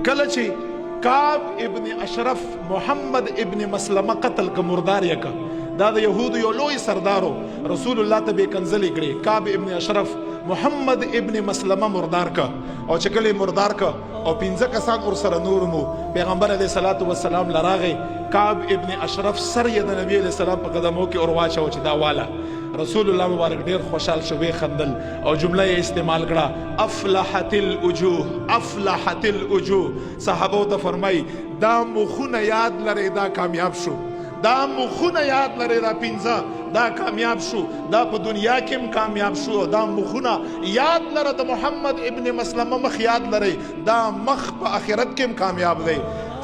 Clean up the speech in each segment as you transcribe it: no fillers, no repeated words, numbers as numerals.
کله چې کعب ابن اشرف محمد ابن مسلمه قتل که مردار یې که دا د یهودو یو لوی سردارو رسول الله ته به کنځلې کړې کعب ابن اشرف محمد ابن مسلمه مردار که او چې کله مردار که او 15 کسان ورسره نور مو پیغمبر علیه الصلاۃ والسلام لراغه کعب ابن اشرف سر یې د نبی علیه السلام په قدمو کې ورواچو چې دا والا رسول الله مبارک ډیر خوشحال شو وی خندل او جمله یې استعمال کړه افلحت الوجوه افلحت الوجوه صحابه ته فرمای دا مخونه یاد لري دا کامیاب شو دا مخونه یاد لري دا 15 دا کامیاب شو دا په دنیا کې هم کامیاب شو دا مخونه یاد لره د محمد ابن مسلمه مخ یاد لري دا مخ په آخرت کې هم کامیاب دی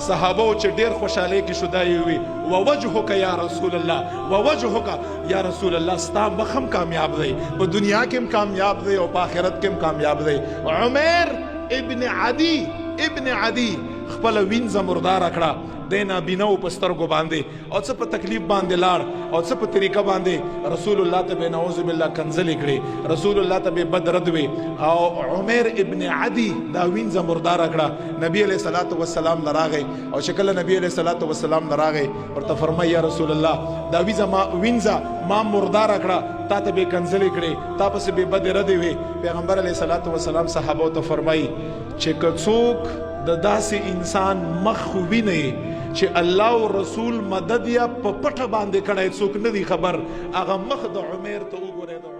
صحابه چې ډیر خوشاله کې شو دا وی ووجهک یا رسول الله ووجهک یا رسول الله ستا مخ هم کامیاب دی په دنیا کې هم کامیاب دی او په آخرت کې هم کامیاب دی عمر ابن عدی خپل وینځه مردار کړه د نابینو په سترګو باندې او څه په تکلیف باندې لاړ او څه په طریقه باندې رسول الله ته به نعوذ بالله کنځلې کړې رسول الله ته به بد رد وي او عمر ابن عدی دا وینځه مردار کړه نبی علیہ الصلوۃ والسلام لراغه او شکل نبی علیہ الصلوۃ والسلام لراغه ورته فرمای یا رسول الله دا وینځه ما مردار کړه تا ته به کنځلې کړې تا پس به بد رد وي پیغمبر علیہ الصلوۃ والسلام صحابه ته فرمای چې کڅوک د داسې انسان مخ ویني چې الله او رسول مدد یا په پټه باندې کړای څوک نه دی خبر هغه مخ د عمر ته وګورئ